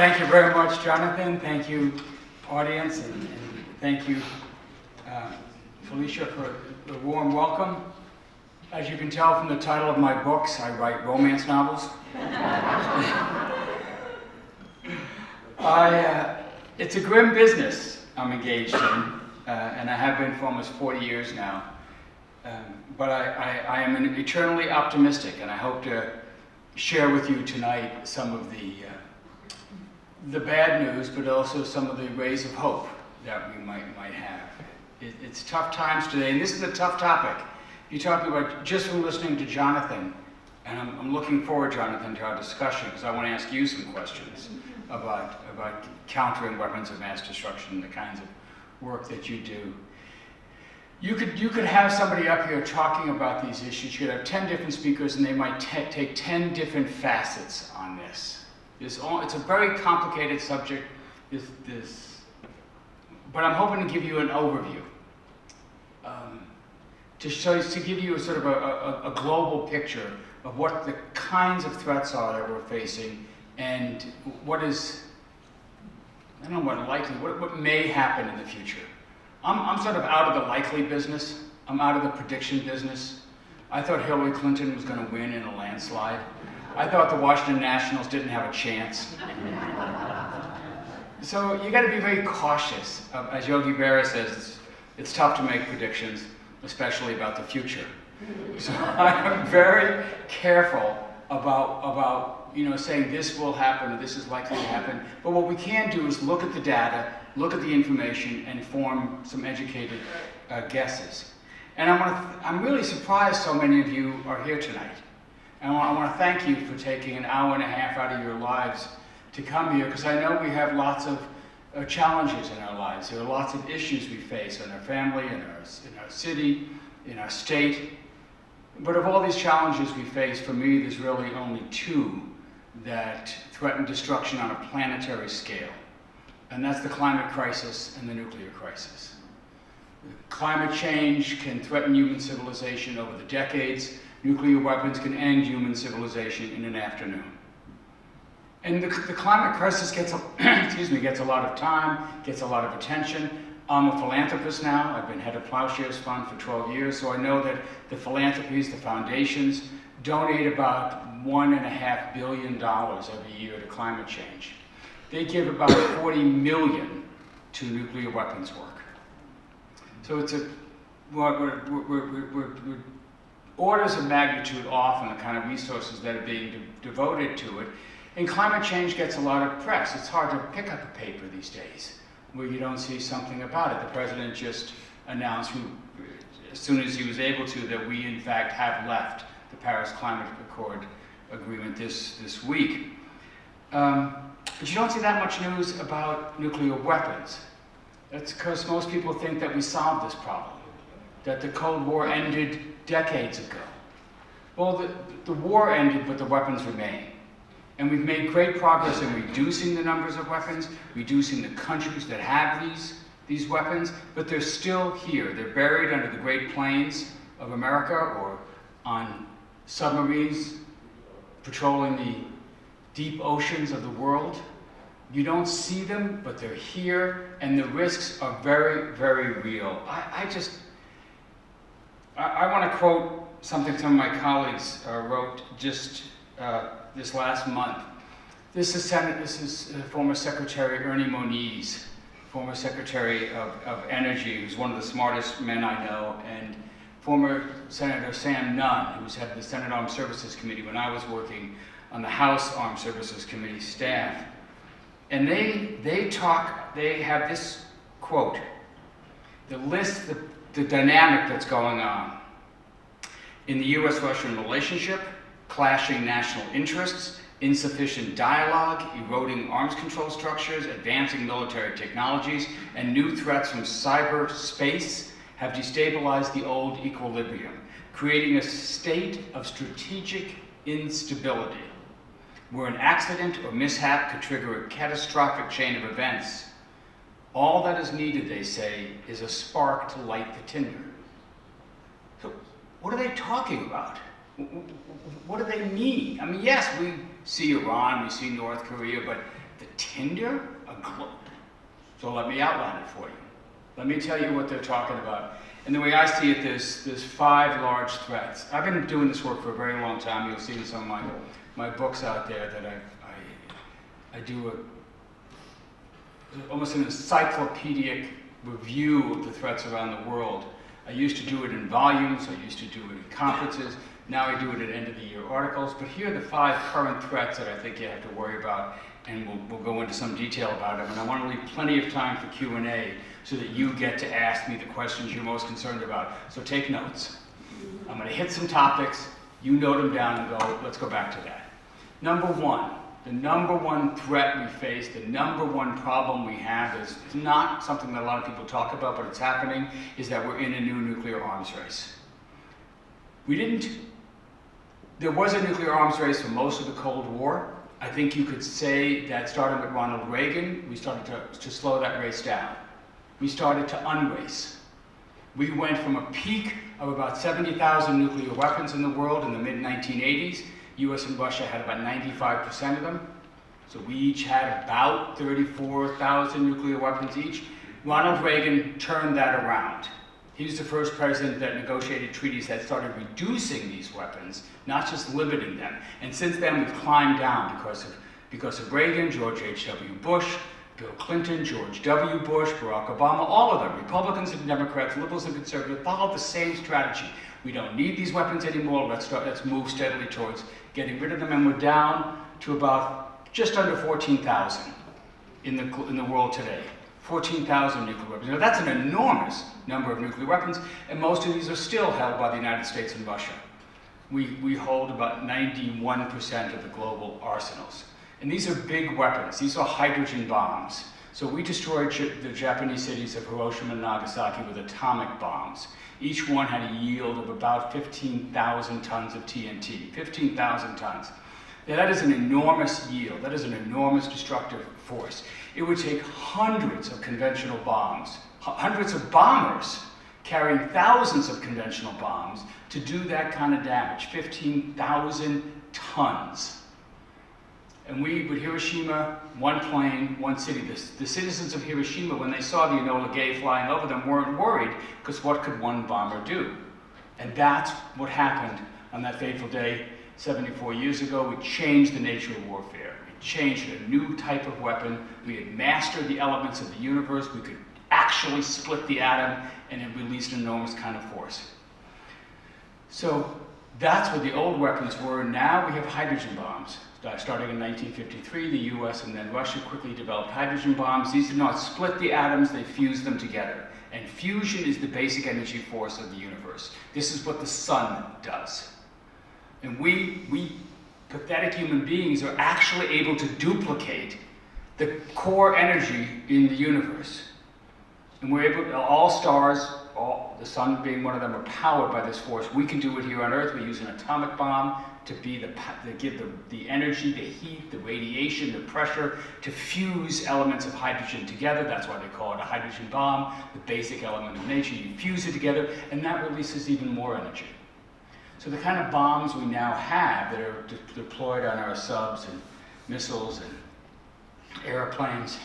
Thank you very much, Jonathan. Thank you, audience, and thank you, Felicia, for the warm welcome. As you can tell from the title of my books, I write romance novels. It's a grim business I'm engaged in, and I have been for almost 40 years now. But I am eternally optimistic, and I hope to share with you tonight some of the bad news, but also some of the rays of hope that we might have. It's tough times today, and this is a tough topic. You're talking about, just from listening to Jonathan, and I'm looking forward, Jonathan, to our discussion, because I want to ask you some questions about countering weapons of mass destruction and the kinds of work that you do. You could have somebody up here talking about these issues. You could have 10 different speakers, and they might take 10 different facets on this. It's a very complicated subject, but I'm hoping to give you an overview, to give you a sort of a global picture of what the kinds of threats are that we're facing, and what is, I don't know what may happen in the future. I'm sort of out of the likely business. I'm out of the prediction business. I thought Hillary Clinton was going to win in a landslide. I thought the Washington Nationals didn't have a chance. So you got to be very cautious. As Yogi Berra says, it's tough to make predictions, especially about the future. So I'm very careful about saying this will happen or this is likely to happen. But what we can do is look at the data, look at the information, and form some educated guesses. And I'm really surprised so many of you are here tonight. And I want to thank you for taking an hour and a half out of your lives to come here, because I know we have lots of challenges in our lives. There are lots of issues we face in our family, in our city, in our state. But of all these challenges we face, for me, there's really only two that threaten destruction on a planetary scale. And that's the climate crisis and the nuclear crisis. Climate change can threaten human civilization over the decades. Nuclear weapons can end human civilization in an afternoon. And the climate crisis gets a lot of time, gets a lot of attention. I'm a philanthropist now. I've been head of Ploughshares Fund for 12 years, so I know that the philanthropies, the foundations, donate about $1.5 billion every year to climate change. They give about 40 million to nuclear weapons work. So we're orders of magnitude off in the kind of resources that are being devoted to it. And climate change gets a lot of press. It's hard to pick up a paper these days where you don't see something about it. The president just announced, as soon as he was able to, that we in fact have left the Paris Climate Accord agreement this week. But you don't see that much news about nuclear weapons. That's because most people think that we solved this problem, that the Cold War ended decades ago. Well, the war ended, but the weapons remain. And we've made great progress in reducing the numbers of weapons, reducing the countries that have these weapons, but they're still here. They're buried under the Great Plains of America or on submarines patrolling the deep oceans of the world. You don't see them, but they're here, and the risks are very, very real. I want to quote something some of my colleagues wrote just this last month. This is former Secretary Ernie Moniz, former Secretary of Energy, who's one of the smartest men I know, and former Senator Sam Nunn, who's head of the Senate Armed Services Committee when I was working on the House Armed Services Committee staff. And they have this quote, the dynamic that's going on in the US-Russian relationship, clashing national interests, insufficient dialogue, eroding arms control structures, advancing military technologies, and new threats from cyberspace have destabilized the old equilibrium, creating a state of strategic instability, where an accident or mishap could trigger a catastrophic chain of events. All that is needed, they say, is a spark to light the tinder. So what are they talking about? What do they mean? I mean, yes, we see Iran, we see North Korea, but the tinder? So let me outline it for you. Let me tell you what they're talking about. And the way I see it, there's 5 large threats. I've been doing this work for a very long time. You'll see in some of my books out there that I do almost an encyclopedic review of the threats around the world. I used to do it in volumes, I used to do it in conferences, now I do it in end-of-the-year articles, but here are the 5 current threats that I think you have to worry about, and we'll go into some detail about them. And I want to leave plenty of time for Q&A so that you get to ask me the questions you're most concerned about. So take notes. I'm going to hit some topics, you note them down and go, let's go back to that. Number 1. The number 1 threat we face, the number 1 problem we have is not something that a lot of people talk about, but it's happening, is that we're in a new nuclear arms race. There was a nuclear arms race for most of the Cold War. I think you could say that starting with Ronald Reagan, we started to slow that race down. We started to unrace. We went from a peak of about 70,000 nuclear weapons in the world in the mid-1980s. US and Russia had about 95% of them. So we each had about 34,000 nuclear weapons each. Ronald Reagan turned that around. He was the first president that negotiated treaties that started reducing these weapons, not just limiting them. And since then, we've climbed down because of Reagan, George H.W. Bush, Bill Clinton, George W. Bush, Barack Obama, all of them, Republicans and Democrats, liberals and conservatives, followed the same strategy. We don't need these weapons anymore. Let's move steadily towards getting rid of them. And we're down to about just under 14,000 in the world today. 14,000 nuclear weapons. Now that's an enormous number of nuclear weapons, and most of these are still held by the United States and Russia. We hold about 91% of the global arsenals. And these are big weapons. These are hydrogen bombs. So we destroyed the Japanese cities of Hiroshima and Nagasaki with atomic bombs. Each one had a yield of about 15,000 tons of TNT, 15,000 tons. Now that is an enormous yield. That is an enormous destructive force. It would take hundreds of conventional bombs, hundreds of bombers carrying thousands of conventional bombs to do that kind of damage, 15,000 tons. And with Hiroshima, 1 plane, 1 city. The citizens of Hiroshima, when they saw the Enola Gay flying over them, weren't worried, because what could 1 bomber do? And that's what happened on that fateful day 74 years ago. We changed the nature of warfare. We changed a new type of weapon. We had mastered the elements of the universe. We could actually split the atom, and it released an enormous kind of force. So that's what the old weapons were. Now we have hydrogen bombs. Starting in 1953, the US and then Russia quickly developed hydrogen bombs. These do not split the atoms, they fuse them together. And fusion is the basic energy force of the universe. This is what the sun does. And we pathetic human beings are actually able to duplicate the core energy in the universe. And we're able to, all stars, the sun being one of them, are powered by this force. We can do it here on Earth. We use an atomic bomb to give the energy, the heat, the radiation, the pressure to fuse elements of hydrogen together. That's why they call it a hydrogen bomb, the basic element of nature. You fuse it together, and that releases even more energy. So the kind of bombs we now have that are deployed on our subs and missiles and airplanes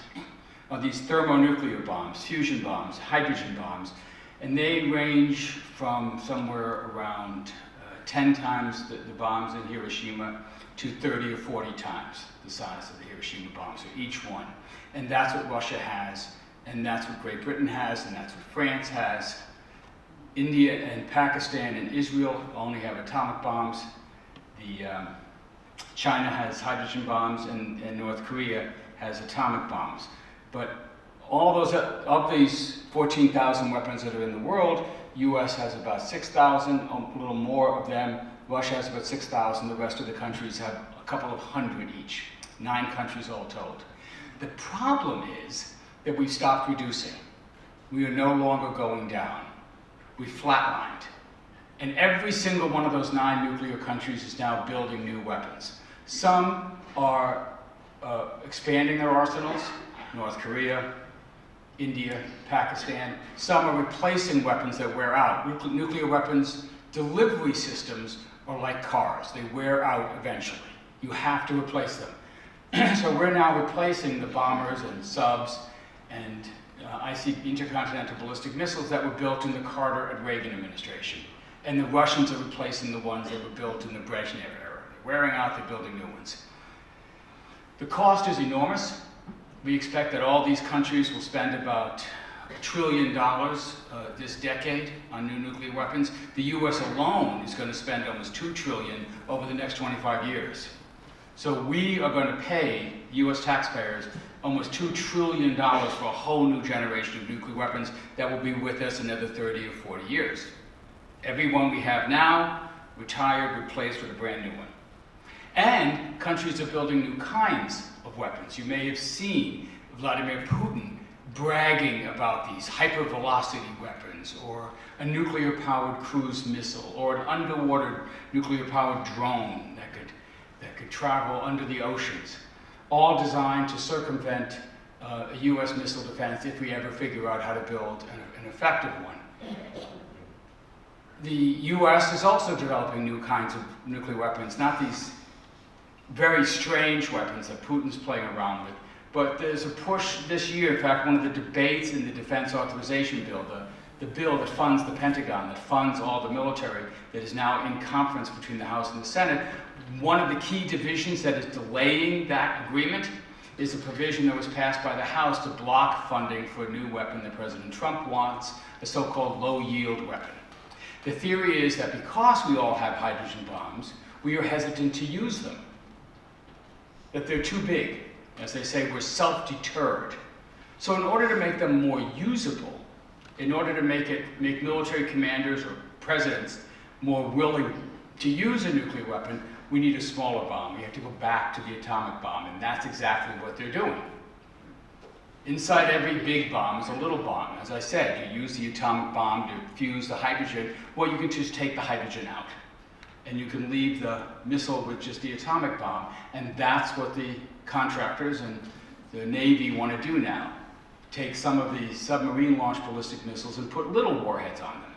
are these thermonuclear bombs, fusion bombs, hydrogen bombs, and they range from somewhere around 10 times the bombs in Hiroshima to 30 or 40 times the size of the Hiroshima bombs, so each one. And that's what Russia has, and that's what Great Britain has, and that's what France has. India and Pakistan and Israel only have atomic bombs. China has hydrogen bombs, and North Korea has atomic bombs. But all those, of these 14,000 weapons that are in the world, US has about 6,000, a little more of them. Russia has about 6,000. The rest of the countries have a couple of hundred each. 9 countries all told. The problem is that we've stopped reducing. We are no longer going down. We flatlined. And every single one of those 9 nuclear countries is now building new weapons. Some are expanding their arsenals, North Korea, India, Pakistan. Some are replacing weapons that wear out. Nuclear weapons delivery systems are like cars. They wear out eventually. You have to replace them. So we're now replacing the bombers and subs and intercontinental ballistic missiles that were built in the Carter and Reagan administration. And the Russians are replacing the ones that were built in the Brezhnev era. They're wearing out, they're building new ones. The cost is enormous. We expect that all these countries will spend about $1 trillion this decade on new nuclear weapons. The US alone is going to spend almost $2 trillion over the next 25 years. So we are going to pay US taxpayers almost $2 trillion for a whole new generation of nuclear weapons that will be with us another 30 or 40 years. Every one we have now, retired, replaced with a brand new one. And countries are building new kinds of weapons. You may have seen Vladimir Putin bragging about these hypervelocity weapons, or a nuclear-powered cruise missile, or an underwater nuclear-powered drone that could travel under the oceans, all designed to circumvent a US missile defense if we ever figure out how to build an effective one. The US is also developing new kinds of nuclear weapons, not these very strange weapons that Putin's playing around with, but there's a push this year. In fact, one of the debates in the Defense Authorization Bill, the bill that funds the Pentagon, that funds all the military, that is now in conference between the House and the Senate, one of the key divisions that is delaying that agreement is a provision that was passed by the House to block funding for a new weapon that President Trump wants, a so-called low-yield weapon. The theory is that because we all have hydrogen bombs, we are hesitant to use them, that they're too big. As they say, we're self-deterred. So in order to make them more usable, in order to make military commanders or presidents more willing to use a nuclear weapon, we need a smaller bomb. We have to go back to the atomic bomb, and that's exactly what they're doing. Inside every big bomb is a little bomb. As I said, you use the atomic bomb to fuse the hydrogen. Well, you can just take the hydrogen out, and you can leave the missile with just the atomic bomb. And that's what the contractors and the Navy want to do now. Take some of the submarine-launched ballistic missiles and put little warheads on them.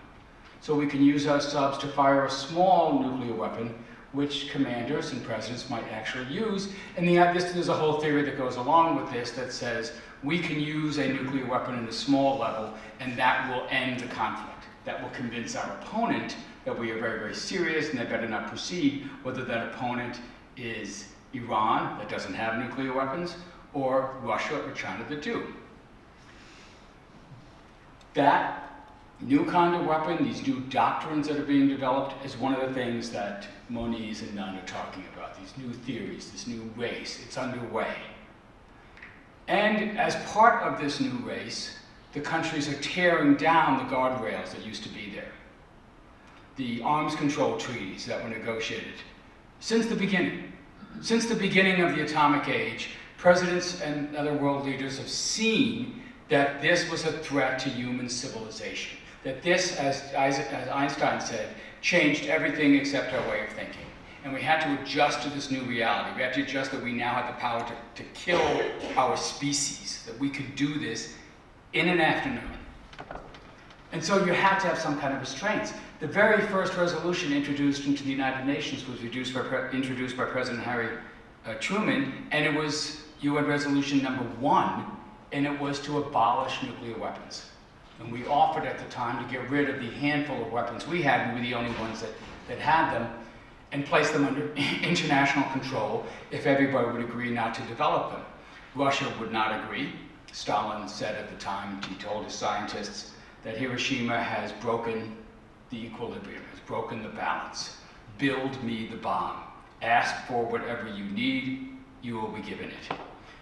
So we can use our subs to fire a small nuclear weapon, which commanders and presidents might actually use. And there's a whole theory that goes along with this that says we can use a nuclear weapon at a small level, and that will end the conflict. That will convince our opponent that we are very, very serious and they better not proceed, whether that opponent is Iran, that doesn't have nuclear weapons, or Russia or China that do. That new kind of weapon, these new doctrines that are being developed, is one of the things that Moniz and Nunn are talking about, these new theories, this new race. It's underway. And as part of this new race, the countries are tearing down the guardrails that used to be there. The arms control treaties that were negotiated. Since the beginning of the atomic age, presidents and other world leaders have seen that this was a threat to human civilization. That this, as Einstein said, changed everything except our way of thinking. And we had to adjust to this new reality. We had to adjust that we now had the power to kill our species, that we could do this in an afternoon. And so you had to have some kind of restraints. The very first resolution introduced into the United Nations was introduced by President Harry Truman, and it was UN Resolution number 1, and it was to abolish nuclear weapons. And we offered at the time to get rid of the handful of weapons we had. We were the only ones that had them, and place them under international control if everybody would agree not to develop them. Russia would not agree. Stalin said at the time, he told his scientists, that Hiroshima has broken the equilibrium, has broken the balance. Build me the bomb. Ask for whatever you need, you will be given it.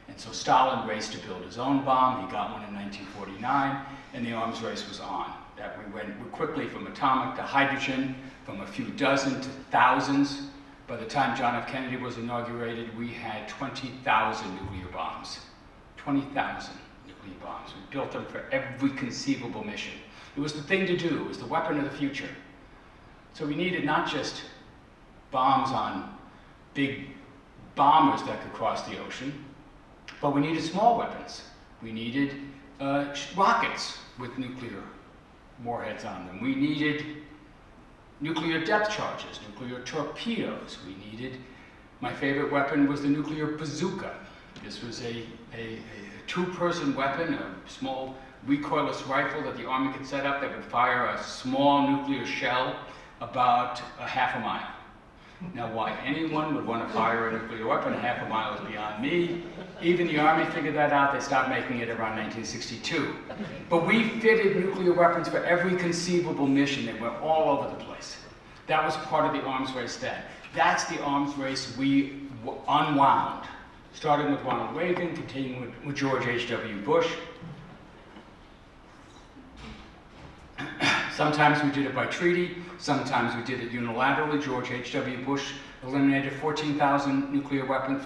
And so Stalin raced to build his own bomb. He got one in 1949, and the arms race was on. That we went quickly from atomic to hydrogen, from a few dozen to thousands. By the time John F. Kennedy was inaugurated, we had 20,000 nuclear bombs. 20,000 nuclear bombs. We built them for every conceivable mission. It was the thing to do. It was the weapon of the future. So we needed not just bombs on big bombers that could cross the ocean, but we needed small weapons. We needed rockets with nuclear warheads on them. We needed nuclear depth charges, nuclear torpedoes. We needed My favorite weapon was the nuclear bazooka. This was a two-person weapon, a small recoilless rifle that the Army could set up that would fire a small nuclear shell about a half a mile. Now, why anyone would want to fire a nuclear weapon a half a mile is beyond me. Even the Army figured that out. They stopped making it around 1962. But we fitted nuclear weapons for every conceivable mission. They went all over the place. That was part of the arms race then. That's the arms race we unwound, starting with Ronald Reagan, continuing with George H.W. Bush. Sometimes we did it by treaty, sometimes we did it unilaterally. George H.W. Bush eliminated 14,000 nuclear weapons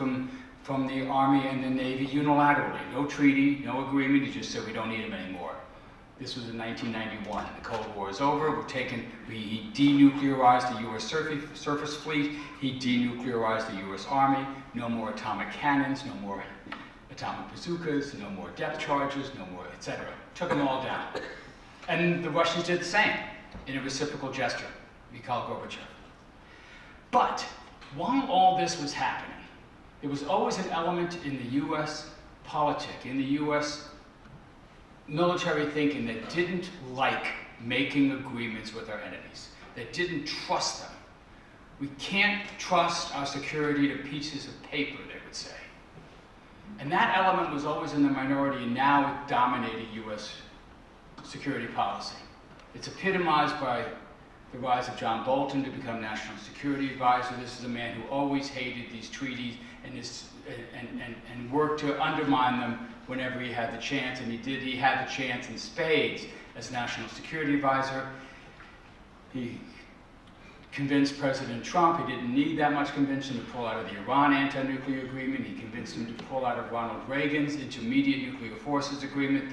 from the Army and the Navy unilaterally. No treaty, no agreement, he just said we don't need them anymore. This was in 1991. The Cold War is over. He denuclearized the U.S. surface fleet. He denuclearized the U.S. Army. No more atomic cannons, no more atomic bazookas, no more depth charges, no more, etc. Took them all down. And the Russians did the same in a reciprocal gesture, Mikhail Gorbachev. But while all this was happening, there was always an element in the U.S. politic, in the U.S. military thinking that didn't like making agreements with our enemies, that didn't trust them. We can't trust our security to pieces of paper, they would say. And that element was always in the minority, and now it dominated U.S. security policy. It's epitomized by the rise of John Bolton to become National Security Advisor. This is a man who always hated these treaties and worked to undermine them whenever he had the chance, and he had the chance in spades as National Security Advisor. He convinced President Trump he didn't need that much convincing to pull out of the Iran anti-nuclear agreement. He convinced him to pull out of Ronald Reagan's Intermediate Nuclear Forces Agreement,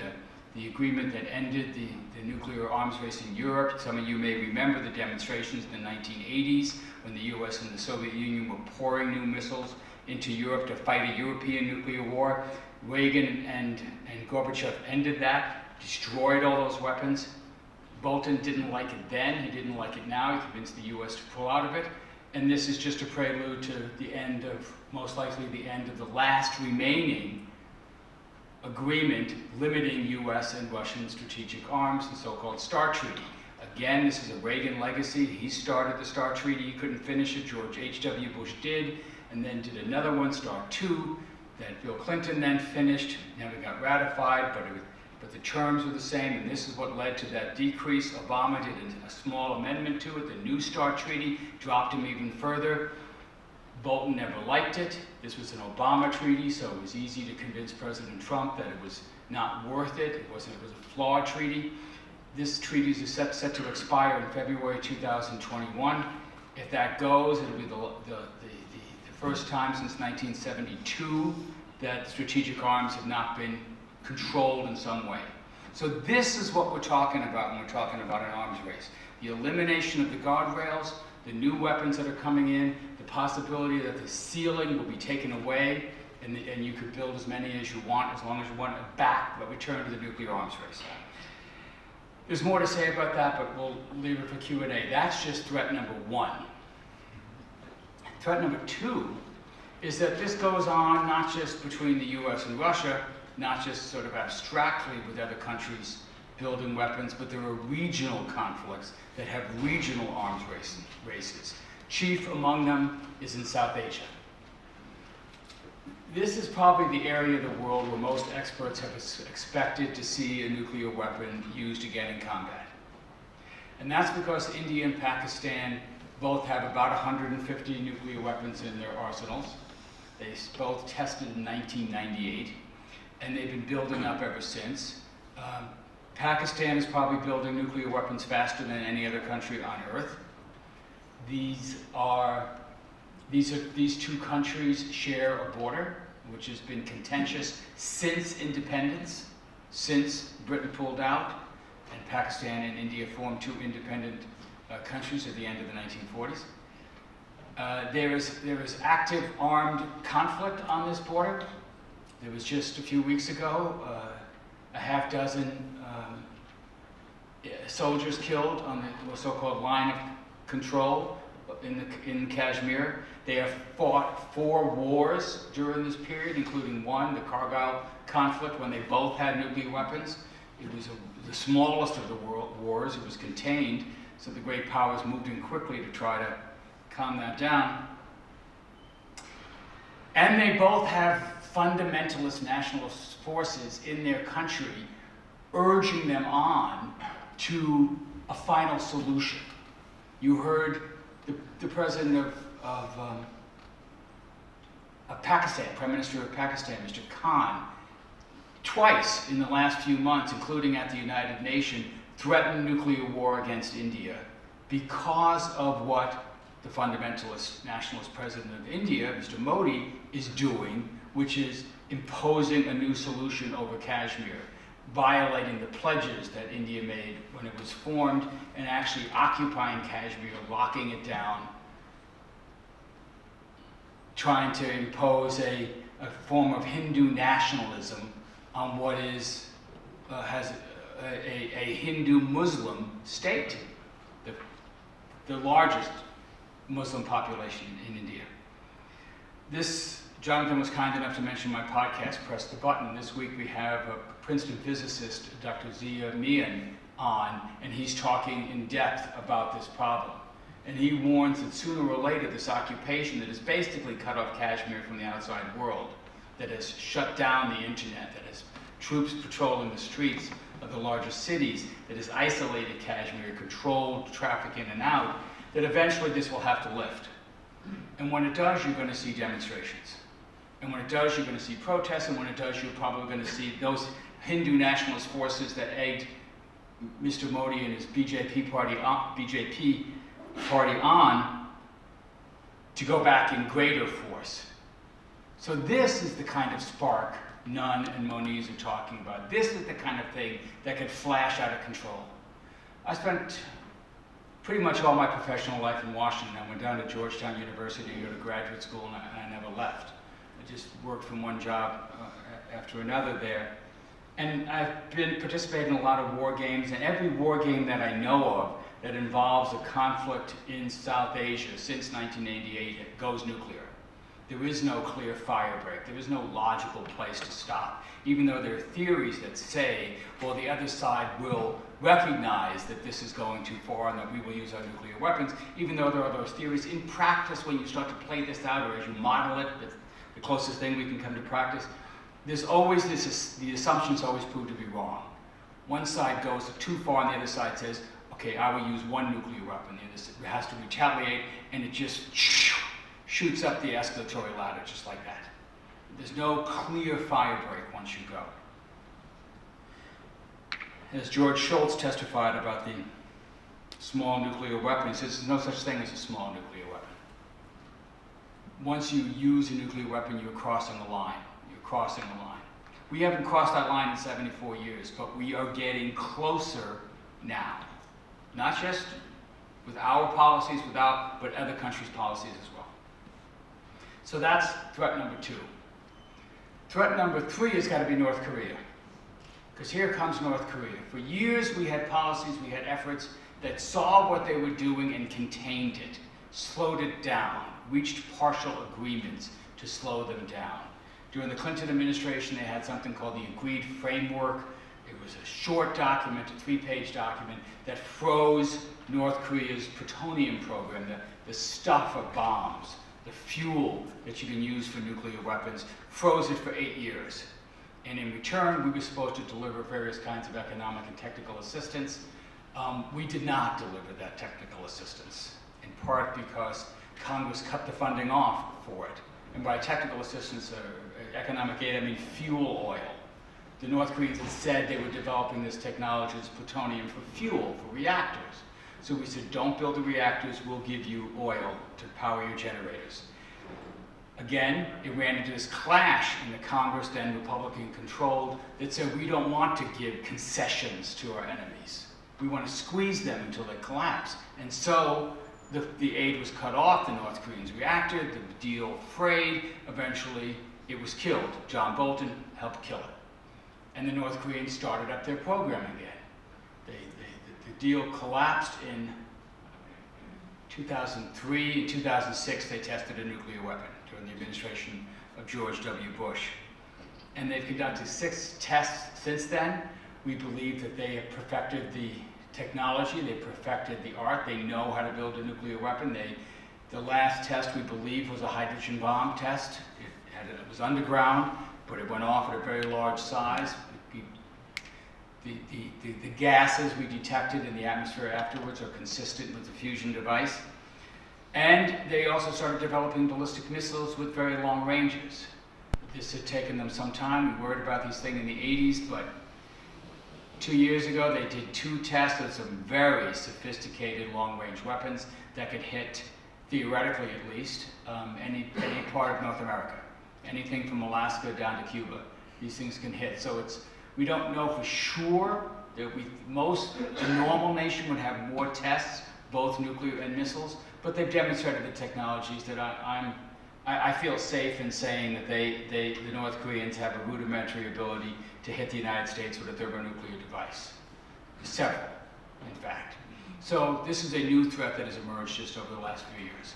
the agreement that ended the nuclear arms race in Europe. Some of you may remember the demonstrations in the 1980s when the US and the Soviet Union were pouring new missiles into Europe to fight a European nuclear war. Reagan and Gorbachev ended that, destroyed all those weapons. Bolton didn't like it then, he didn't like it now, he convinced the US to pull out of it. And this is just a prelude to the end of, most likely the end of the last remaining agreement limiting US and Russian strategic arms, the so-called START Treaty. Again, this is a Reagan legacy. He started the START Treaty, he couldn't finish it. George H.W. Bush did, and then did another one, START 2, that Bill Clinton then finished, never got ratified, but the terms were the same, and this is what led to that decrease. Obama did a small amendment to it. The new START Treaty dropped him even further. Bolton never liked it. This was an Obama treaty, so it was easy to convince President Trump that it was not worth it. It was a flawed treaty. This treaty is set to expire in February 2021. If that goes, it'll be the first time since 1972 that strategic arms have not been controlled in some way. So this is what we're talking about when we're talking about an arms race. The elimination of the guardrails, the new weapons that are coming in, the possibility that the ceiling will be taken away, and you could build as many as you want, as long as you want it back, but return to the nuclear arms race. There's more to say about that, but we'll leave it for Q&A. That's just threat number one. Threat number two is that this goes on not just between the US and Russia, not just sort of abstractly with other countries building weapons, but there are regional conflicts that have regional arms races. Chief among them is in South Asia. This is probably the area of the world where most experts have expected to see a nuclear weapon used again in combat. And that's because India and Pakistan both have about 150 nuclear weapons in their arsenals. They both tested in 1998, and they've been building up ever since. Pakistan is probably building nuclear weapons faster than any other country on Earth. These two countries share a border, which has been contentious since independence, since Britain pulled out, and Pakistan and India formed two independent countries at the end of the 1940s. There is active armed conflict on this border. There was just a few weeks ago a half dozen soldiers killed on the so-called line of control in Kashmir. They have fought 4 wars during this period, including one, the Kargil conflict, when they both had nuclear weapons. It was the smallest of the world wars. It was contained, so the great powers moved in quickly to try to calm that down. And they both have fundamentalist nationalist forces in their country urging them on to a final solution. You heard the president of Pakistan, Prime Minister of Pakistan, Mr. Khan, twice in the last few months, including at the United Nations, threatened nuclear war against India because of what the fundamentalist nationalist president of India, Mr. Modi, is doing, which is imposing a new solution over Kashmir, violating the pledges that India made when it was formed, and actually occupying Kashmir, locking it down, trying to impose a form of Hindu nationalism on what is has a Hindu-Muslim state, the largest Muslim population in India. Jonathan was kind enough to mention my podcast, Press the Button. This week we have a Princeton physicist, Dr. Zia Mian, on, and he's talking in depth about this problem. And he warns that sooner or later this occupation that has basically cut off Kashmir from the outside world, that has shut down the internet, that has troops patrolling the streets of the largest cities, that has isolated Kashmir, controlled traffic in and out, that eventually this will have to lift. And when it does, you're going to see demonstrations. And when it does, you're going to see protests, and when it does, you're probably going to see those Hindu nationalist forces that egged Mr. Modi and his BJP party on to go back in greater force. So this is the kind of spark Nunn and Moniz are talking about. This is the kind of thing that could flash out of control. I spent pretty much all my professional life in Washington. I went down to Georgetown University to go to graduate school, and I never left. I just worked from one job after another there. And I've been participating in a lot of war games, and every war game that I know of that involves a conflict in South Asia since 1988, it goes nuclear. There is no clear fire break. There is no logical place to stop. Even though there are theories that say, well, the other side will recognize that this is going too far and that we will use our nuclear weapons, even though there are those theories. In practice, when you start to play this out, or as you model it, the closest thing we can come to practice, there's always the assumptions always prove to be wrong. One side goes too far and the other side says, okay, I will use one nuclear weapon. The other side has to retaliate, and it just shoots up the escalatory ladder just like that. There's no clear fire break once you go. As George Shultz testified about the small nuclear weapon, he says there's no such thing as a small nuclear weapon. Once you use a nuclear weapon, you're crossing the line. You're crossing the line. We haven't crossed that line in 74 years, but we are getting closer now. Not just with our policies, but other countries' policies as well. So that's threat number 2. Threat number 3 has got to be North Korea. Because here comes North Korea. For years we had policies, we had efforts that saw what they were doing and contained it, slowed it down, reached partial agreements to slow them down. During the Clinton administration, they had something called the Agreed Framework. It was a short document, a 3-page document, that froze North Korea's plutonium program, the stuff of bombs, the fuel that you can use for nuclear weapons, froze it for 8 years. And in return, we were supposed to deliver various kinds of economic and technical assistance. We did not deliver that technical assistance, in part because Congress cut the funding off for it. And by technical assistance, economic aid, I mean fuel oil. The North Koreans had said they were developing this technology as plutonium for fuel, for reactors. So we said, don't build the reactors, we'll give you oil to power your generators. Again, it ran into this clash in the Congress, then Republican-controlled, that said we don't want to give concessions to our enemies. We want to squeeze them until they collapse. And so the aid was cut off, the North Koreans reacted, the deal frayed, eventually it was killed. John Bolton helped kill it. And the North Koreans started up their program again. The deal collapsed in 2003 and 2006, they tested a nuclear weapon during the administration of George W. Bush. And they've conducted 6 tests since then. We believe that they have perfected the technology, they perfected the art, they know how to build a nuclear weapon. The last test, we believe, was a hydrogen bomb test. It was underground, but it went off at a very large size. The gases we detected in the atmosphere afterwards are consistent with the fusion device. And they also started developing ballistic missiles with very long ranges. This had taken them some time. We worried about these things in the 80s, but 2 years ago they did 2 tests of some very sophisticated long-range weapons that could hit, theoretically at least, any part of North America. Anything from Alaska down to Cuba, these things can hit. So we don't know for sure that a normal nation would have more tests, both nuclear and missiles, but they've demonstrated the technologies that I feel safe in saying that the North Koreans have a rudimentary ability to hit the United States with a thermonuclear device. Several, in fact. So this is a new threat that has emerged just over the last few years.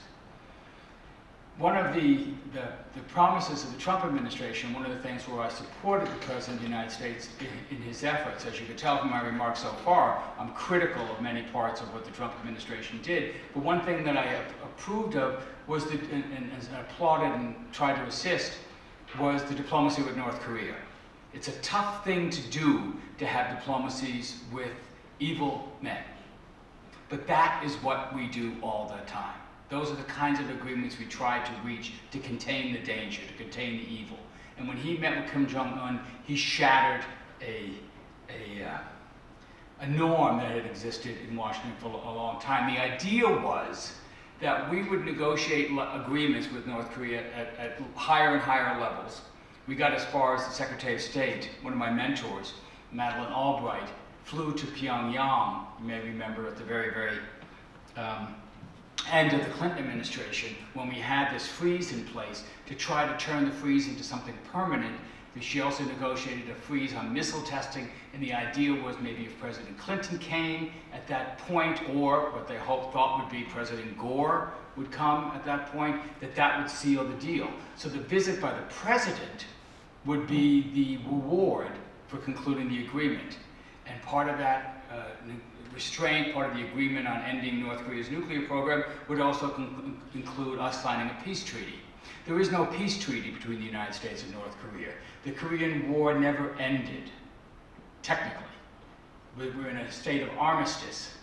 One of the promises of the Trump administration, one of the things where I supported the President of the United States in his efforts, as you can tell from my remarks so far, I'm critical of many parts of what the Trump administration did. But one thing that I approved of was, and applauded and tried to assist, was the diplomacy with North Korea. It's a tough thing to do to have diplomacies with evil men. But that is what we do all the time. Those are the kinds of agreements we try to reach to contain the danger, to contain the evil. And when he met with Kim Jong-un, he shattered a norm that had existed in Washington for a long time. The idea was that we would negotiate agreements with North Korea at higher and higher levels. We got as far as the Secretary of State, one of my mentors, Madeleine Albright, flew to Pyongyang, you may remember, at the very, very end of the Clinton administration, when we had this freeze in place to try to turn the freeze into something permanent. She also negotiated a freeze on missile testing, and the idea was maybe if President Clinton came at that point, or what they thought would be President Gore would come at that point, that would seal the deal. So the visit by the president would be the reward for concluding the agreement. And part of that restraint, part of the agreement on ending North Korea's nuclear program, would also include us signing a peace treaty. There is no peace treaty between the United States and North Korea. The Korean War never ended, technically. We're in a state of armistice.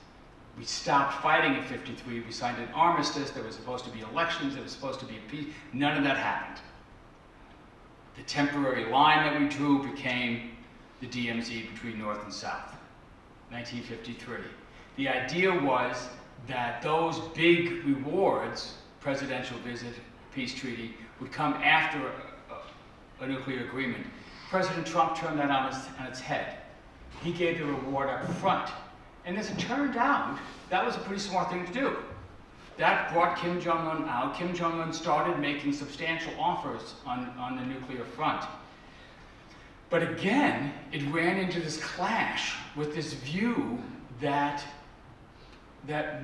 We stopped fighting in '53. We signed an armistice. There was supposed to be elections. There was supposed to be a peace. None of that happened. The temporary line that we drew became the DMZ between North and South. 1953. The idea was that those big rewards, presidential visit, peace treaty, would come after a nuclear agreement. President Trump turned that on its head. He gave the reward up front. And as it turned out, that was a pretty smart thing to do. That brought Kim Jong-un out. Kim Jong-un started making substantial offers on the nuclear front. But again, it ran into this clash with this view that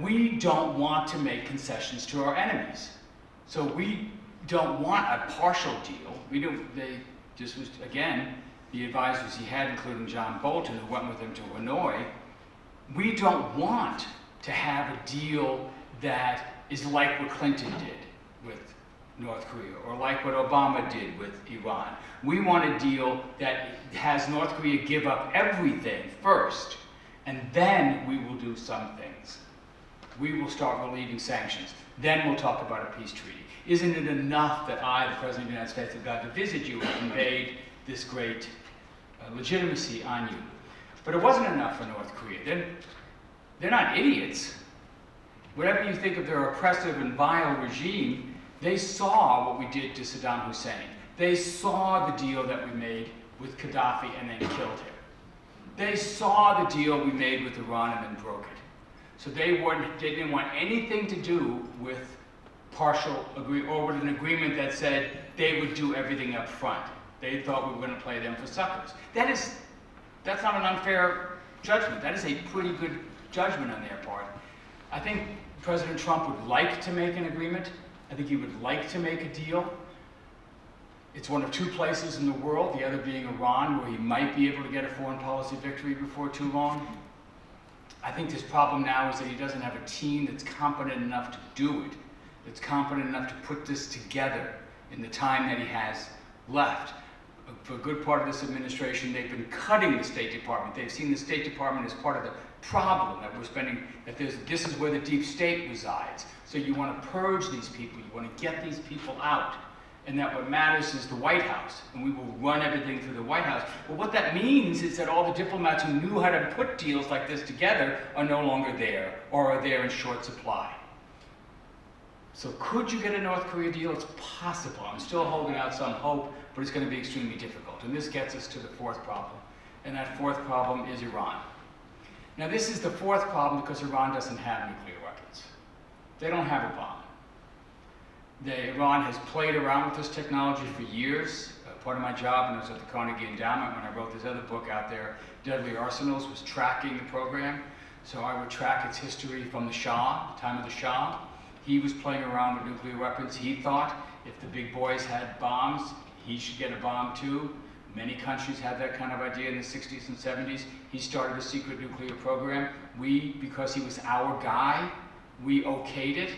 we don't want to make concessions to our enemies. So we don't want a partial deal. This was, again, the advisors he had, including John Bolton, who went with him to Hanoi. We don't want to have a deal that is like what Clinton did with North Korea, or like what Obama did with Iran. We want a deal that has North Korea give up everything first, and then we will do some things. We will start relieving sanctions. Then we'll talk about a peace treaty. Isn't it enough that I, the President of the United States, have got to visit you and conveyed this great legitimacy on you? But it wasn't enough for North Korea. They're not idiots. Whatever you think of their oppressive and vile regime, they saw what we did to Saddam Hussein. They saw the deal that we made with Gaddafi and then killed him. They saw the deal we made with Iran and then broke it. So they didn't want anything to do with partial agreement, or with an agreement that said they would do everything up front. They thought we were going to play them for suckers. That's not an unfair judgment. That is a pretty good judgment on their part. I think President Trump would like to make an agreement. I think he would like to make a deal. It's one of two places in the world, the other being Iran, where he might be able to get a foreign policy victory before too long. I think his problem now is that he doesn't have a team that's competent enough to do it, that's competent enough to put this together in the time that he has left. For a good part of this administration, they've been cutting the State Department. They've seen the State Department as part of the problem that we're spending, that this is where the deep state resides. So you want to purge these people, you want to get these people out, and that what matters is the White House, and we will run everything through the White House. But what that means is that all the diplomats who knew how to put deals like this together are no longer there, or are there in short supply. So could you get a North Korea deal? It's possible. I'm still holding out some hope, but it's going to be extremely difficult. And this gets us to the fourth problem. And that fourth problem is Iran. Now this is the fourth problem because Iran doesn't have nuclear weapons. They don't have a bomb. Iran has played around with this technology for years. Part of my job when I was at the Carnegie Endowment, when I wrote this other book out there, Deadly Arsenals, was tracking the program. So I would track its history from the Shah, the time of the Shah. He was playing around with nuclear weapons. He thought if the big boys had bombs, he should get a bomb too. Many countries had that kind of idea in the 60s and 70s. He started a secret nuclear program. Because he was our guy, we okayed it.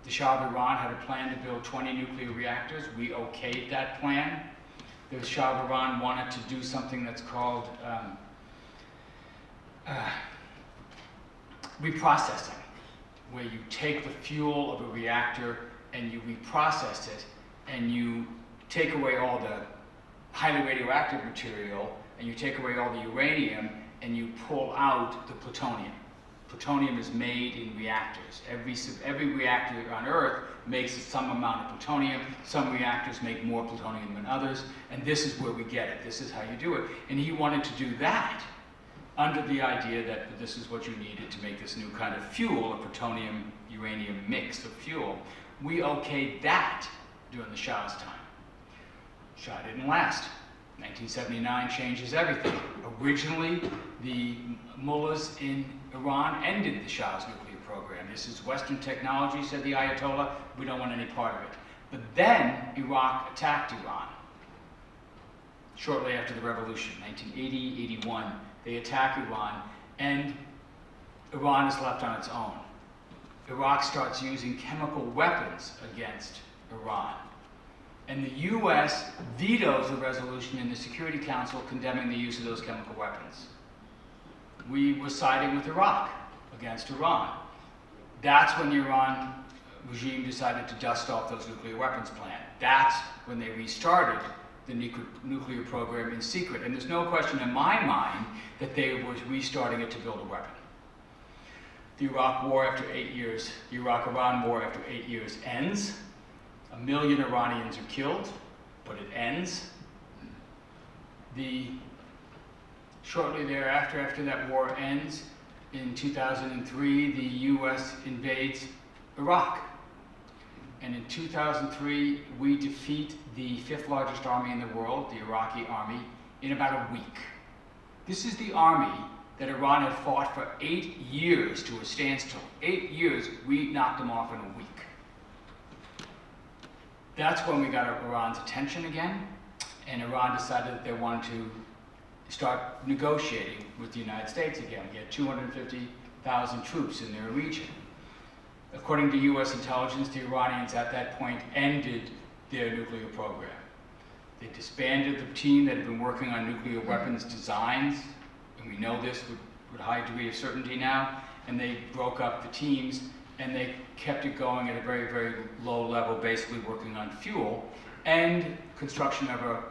The Shah of Iran had a plan to build 20 nuclear reactors. We okayed that plan. The Shah of Iran wanted to do something that's called reprocessing, where you take the fuel of a reactor and you reprocess it, and you take away all the highly radioactive material, and you take away all the uranium, and you pull out the plutonium. Plutonium is made in reactors. Every reactor on Earth makes some amount of plutonium. Some reactors make more plutonium than others, and this is where we get it. This is how you do it. And he wanted to do that under the idea that this is what you needed to make this new kind of fuel, a plutonium-uranium mix of fuel. We okayed that during the Shah's time. Shah didn't last. 1979 changes everything. Originally, the mullahs in Iran ended the Shah's nuclear program. This is Western technology, said the Ayatollah. We don't want any part of it. But then Iraq attacked Iran. Shortly after the revolution, 1980, 81, they attack Iran, and Iran is left on its own. Iraq starts using chemical weapons against Iran. And the US vetoes a resolution in the Security Council condemning the use of those chemical weapons. We were siding with Iraq against Iran. That's when the Iran regime decided to dust off those nuclear weapons plans. That's when they restarted the nuclear program in secret. And there's no question in my mind that they were restarting it to build a weapon. The Iraq war after 8 years, the Iraq-Iran war after 8 years ends. 1 million Iranians are killed, but it ends. Shortly thereafter, after that war ends, in 2003, the US invades Iraq. And in 2003, we defeat the 5th largest army in the world, the Iraqi army, in about a week. This is the army that Iran had fought for 8 years to a standstill. 8 years, we knocked them off in a week. That's when we got Iran's attention again, and Iran decided that they wanted to start negotiating with the United States again. We had 250,000 troops in their region. According to US intelligence, the Iranians at that point ended their nuclear program. They disbanded the team that had been working on nuclear weapons designs, and we know this with a high degree of certainty now, and they broke up the teams, and they kept it going at a very, very low level, basically working on fuel and construction of a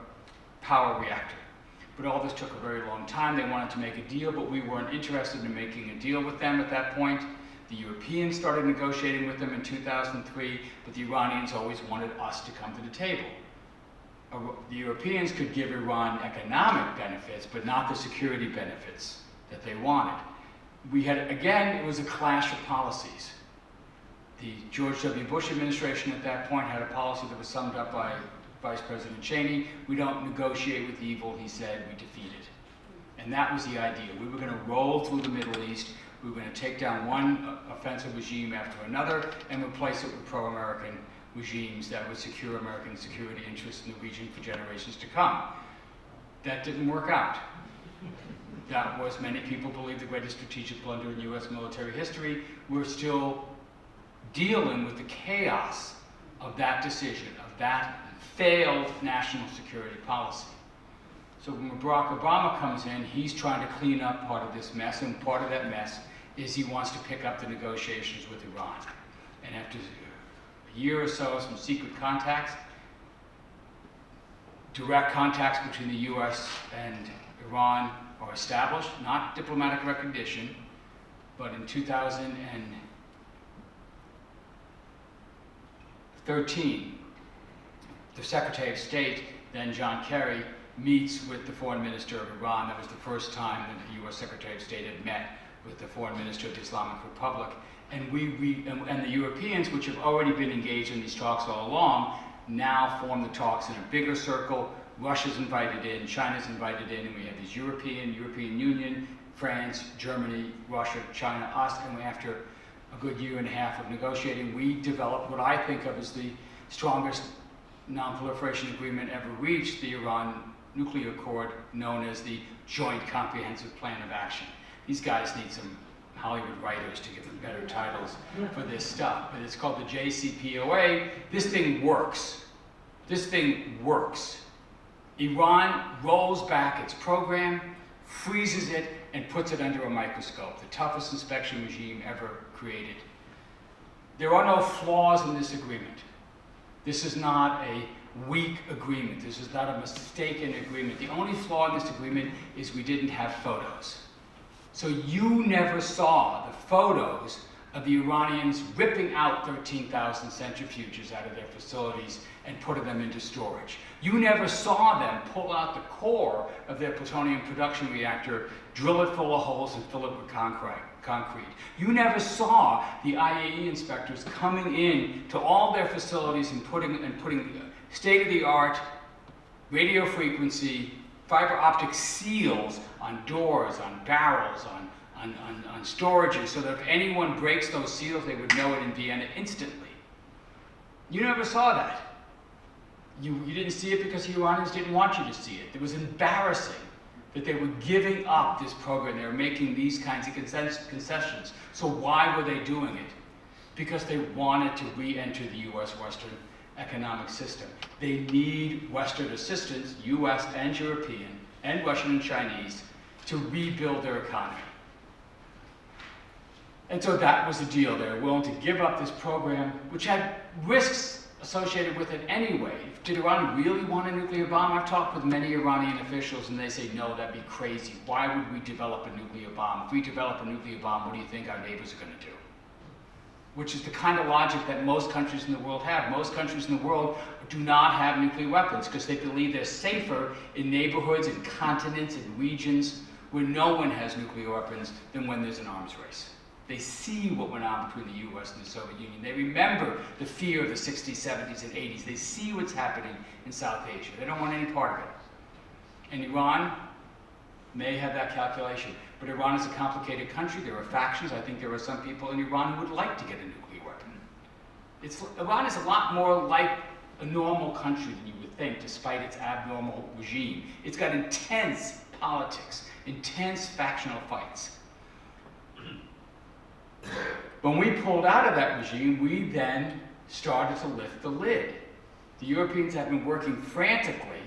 power reactor. But all this took a very long time. They wanted to make a deal, but we weren't interested in making a deal with them at that point. The Europeans started negotiating with them in 2003, but the Iranians always wanted us to come to the table. The Europeans could give Iran economic benefits, but not the security benefits that they wanted. We had, again, it was a clash of policies. The George W. Bush administration at that point had a policy that was summed up by Vice President Cheney. We don't negotiate with evil, he said, we defeat it. And that was the idea. We were going to roll through the Middle East. We were going to take down one offensive regime after another and replace it with pro-American regimes that would secure American security interests in the region for generations to come. That didn't work out. That was, many people believe, the greatest strategic blunder in US military history. We're still dealing with the chaos of that decision, of that failed national security policy. So when Barack Obama comes in, he's trying to clean up part of this mess, and part of that mess is he wants to pick up the negotiations with Iran. And after a year or so, some secret contacts, direct contacts between the US and Iran are established, not diplomatic recognition, but in 2013, the Secretary of State, then John Kerry, meets with the foreign minister of Iran. That was the first time that the US Secretary of State had met with the foreign minister of the Islamic Republic. And and the Europeans, which have already been engaged in these talks all along, now form the talks in a bigger circle. Russia's invited in, China's invited in, and we have these European Union, France, Germany, Russia, China, us, and after a good year and a half of negotiating, we developed what I think of as the strongest non-proliferation agreement ever reached, the Iran nuclear accord, known as the Joint Comprehensive Plan of Action. These guys need some Hollywood writers to give them better titles for this stuff, but it's called the JCPOA. This thing works. This thing works. Iran rolls back its program, freezes it, and puts it under a microscope, the toughest inspection regime ever created. There are no flaws in this agreement. This is not a weak agreement. This is not a mistaken agreement. The only flaw in this agreement is we didn't have photos. So you never saw the photos of the Iranians ripping out 13,000 centrifuges out of their facilities and putting them into storage. You never saw them pull out the core of their plutonium production reactor, drill it full of holes, and fill it with concrete. You never saw the IAEA inspectors coming in to all their facilities and putting state-of-the-art radio frequency fiber optic seals on doors, on barrels, on storages, so that if anyone breaks those seals, they would know it in Vienna instantly. You never saw that. You didn't see it because the Iranians didn't want you to see it. It was embarrassing that they were giving up this program. They were making these kinds of concessions. So why were they doing it? Because they wanted to re-enter the US Western economic system. They need Western assistance, US and European, and Russian and Chinese, to rebuild their economy. And so that was the deal. They were willing to give up this program, which had risks associated with it anyway. Did Iran really want a nuclear bomb? I've talked with many Iranian officials and they say, no, that'd be crazy. Why would we develop a nuclear bomb? If we develop a nuclear bomb, what do you think our neighbors are going to do? Which is the kind of logic that most countries in the world have. Most countries in the world do not have nuclear weapons because they believe they're safer in neighborhoods, in continents, in regions where no one has nuclear weapons than when there's an arms race. They see what went on between the US and the Soviet Union. They remember the fear of the 60s, 70s, and 80s. They see what's happening in South Asia. They don't want any part of it. And Iran may have that calculation. But Iran is a complicated country. There are factions. I think there are some people in Iran who would like to get a nuclear weapon. Iran is a lot more like a normal country than you would think, despite its abnormal regime. It's got intense politics, intense factional fights. When we pulled out of that regime, we then started to lift the lid. The Europeans have been working frantically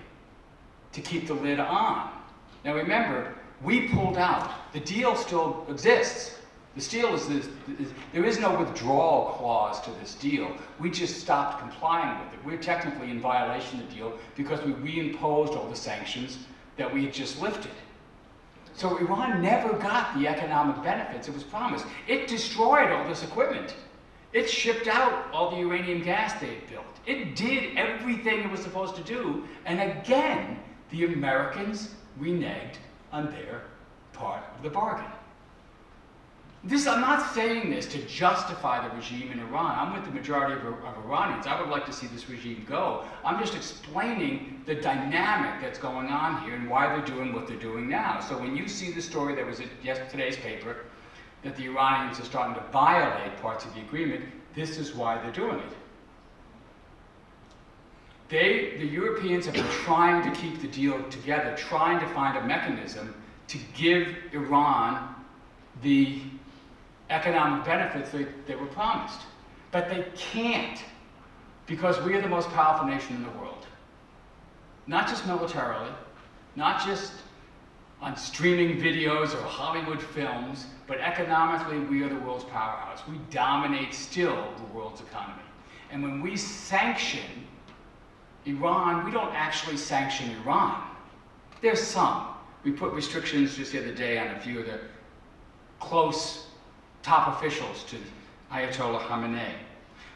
to keep the lid on. Now remember, we pulled out. The deal still exists. The deal is there is no withdrawal clause to this deal. We just stopped complying with it. We're technically in violation of the deal because we reimposed all the sanctions that we had just lifted. So Iran never got the economic benefits it was promised. It destroyed all this equipment. It shipped out all the uranium gas they had built. It did everything it was supposed to do. And again, the Americans reneged on their part of the bargain. I'm not saying this to justify the regime in Iran. I'm with the majority of Iranians. I would like to see this regime go. I'm just explaining the dynamic that's going on here and why they're doing what they're doing now. So when you see the story that was in today's paper, that the Iranians are starting to violate parts of the agreement, this is why they're doing it. The Europeans have been trying to keep the deal together, trying to find a mechanism to give Iran the economic benefits they were promised. But they can't, because we are the most powerful nation in the world. Not just militarily, not just on streaming videos or Hollywood films, but economically we are the world's powerhouse. We dominate still the world's economy. And when we sanction Iran, we don't actually sanction Iran. There's some. We put restrictions just the other day on a few of the close top officials to Ayatollah Khamenei.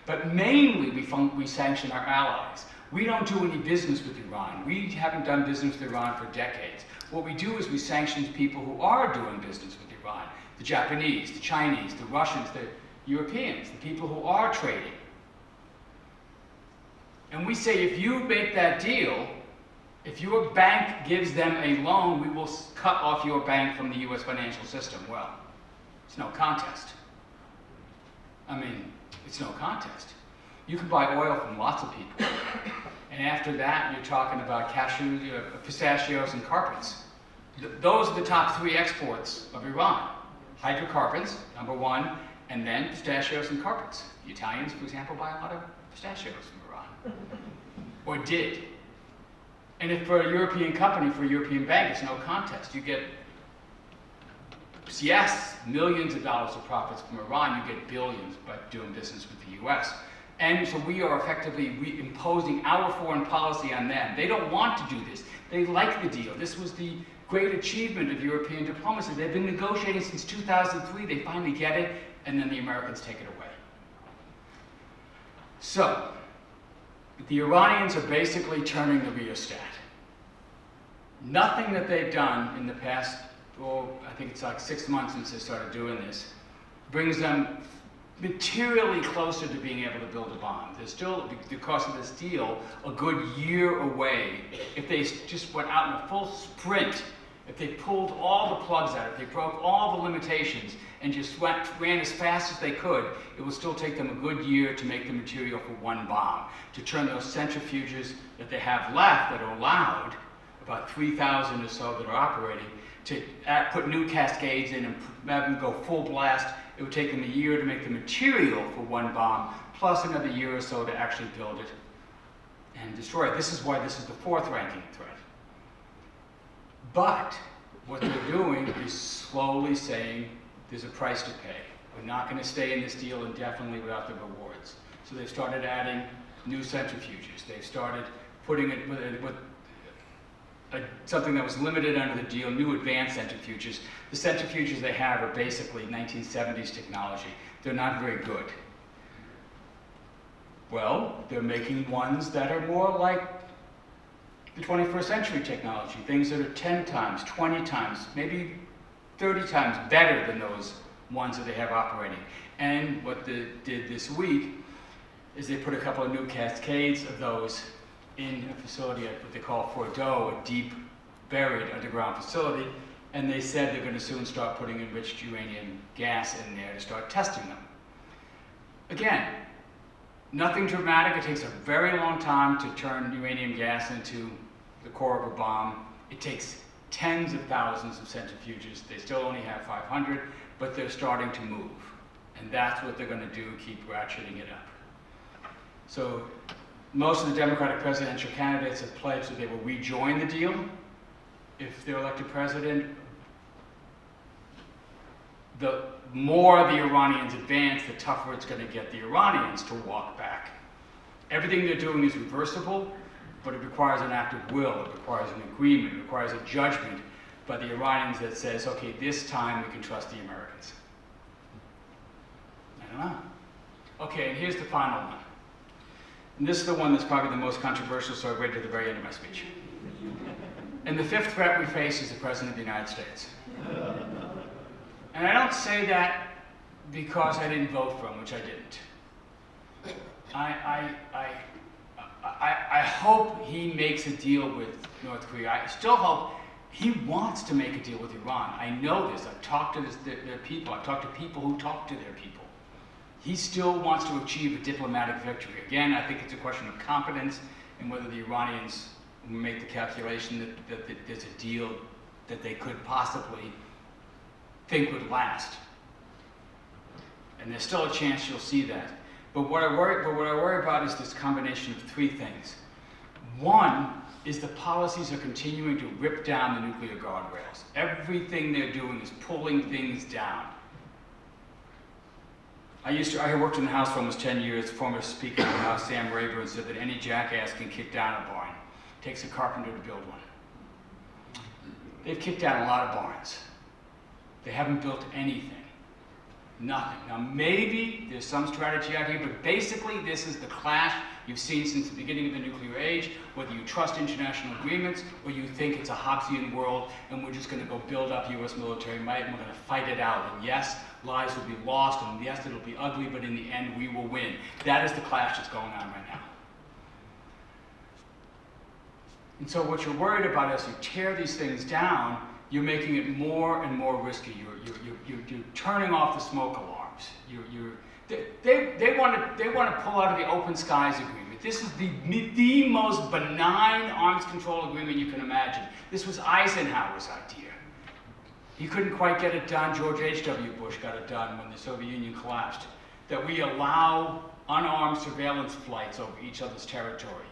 But mainly we sanction our allies. We don't do any business with Iran. We haven't done business with Iran for decades. What we do is we sanction people who are doing business with Iran. The Japanese, the Chinese, the Russians, the Europeans, the people who are trading. And we say, if you make that deal, if your bank gives them a loan, we will cut off your bank from the US financial system. Well, it's no contest. I mean, it's no contest. You can buy oil from lots of people. And after that, you're talking about cashews, pistachios, and carpets. Those are the top three exports of Iran. Hydrocarbons, number one, and then pistachios and carpets. The Italians, for example, buy a lot of pistachios from Iran. Or did. And if for a European company, for a European bank, it's no contest. You get, yes, millions of dollars of profits from Iran. You get billions by doing business with the US. And so we are effectively imposing our foreign policy on them. They don't want to do this. They like the deal. This was the great achievement of European diplomacy. They've been negotiating since 2003. They finally get it, and then the Americans take it away. So, the Iranians are basically turning the rheostat. Nothing that they've done in the past, I think it's like 6 months since they started doing this, brings them materially closer to being able to build a bomb. They're still, because of this deal, a good year away. If they just went out in a full sprint, if they pulled all the plugs out, if they broke all the limitations and just ran as fast as they could, it would still take them a good year to make the material for one bomb. To turn those centrifuges that they have left that are allowed, about 3,000 or so that are operating, to put new cascades in and have them go full blast. It would take them a year to make the material for one bomb, plus another year or so to actually build it and destroy it. This is why this is the fourth ranking threat. But what they're doing is slowly saying there's a price to pay. We're not going to stay in this deal indefinitely without the rewards. So they've started adding new centrifuges. They've started putting it with something that was limited under the deal, new advanced centrifuges. The centrifuges they have are basically 1970s technology. They're not very good. Well, they're making ones that are more like the 21st century technology, things that are 10 times, 20 times, maybe 30 times better than those ones that they have operating. And what they did this week is they put a couple of new cascades of those in a facility at what they call Fordo, a deep buried underground facility, and they said they're going to soon start putting enriched uranium gas in there to start testing them. Again, nothing dramatic. It takes a very long time to turn uranium gas into the core of a bomb. It takes tens of thousands of centrifuges. They still only have 500, but they're starting to move. And that's what they're going to do, keep ratcheting it up. So most of the Democratic presidential candidates have pledged that they will rejoin the deal if they're elected president. The more the Iranians advance, the tougher it's going to get the Iranians to walk back. Everything they're doing is reversible, but it requires an act of will, it requires an agreement, it requires a judgment by the Iranians that says, okay, this time we can trust the Americans. I don't know. Okay, and here's the final one. And this is the one that's probably the most controversial, so I waited to the very end of my speech. And the fifth threat we face is the President of the United States. And I don't say that because I didn't vote for him, which I didn't. I hope he makes a deal with North Korea. I still hope he wants to make a deal with Iran. I know this. I've talked to their people. I've talked to people who talk to their people. He still wants to achieve a diplomatic victory. Again, I think it's a question of competence and whether the Iranians make the calculation that there's a deal that they could possibly think would last. And there's still a chance you'll see that. But what I worry about is this combination of three things. One is the policies are continuing to rip down the nuclear guardrails. Everything they're doing is pulling things down. I worked in the House for almost 10 years. Former Speaker of the House, Sam Rayburn, said that any jackass can kick down a barn. It takes a carpenter to build one. They've kicked down a lot of barns. They haven't built anything. Nothing. Now maybe there's some strategy out here, but basically this is the clash you've seen since the beginning of the nuclear age, whether you trust international agreements or you think it's a Hobbesian world and we're just going to go build up U.S. military might and we're going to fight it out. And yes, lives will be lost, and yes, it'll be ugly, but in the end we will win. That is the clash that's going on right now. And so what you're worried about as you tear these things down, you're making it more and more risky. You're turning off the smoke alarms. They want to pull out of the Open Skies Agreement. This is the most benign arms control agreement you can imagine. This was Eisenhower's idea. He couldn't quite get it done. George H.W. Bush got it done when the Soviet Union collapsed. That we allow unarmed surveillance flights over each other's territory.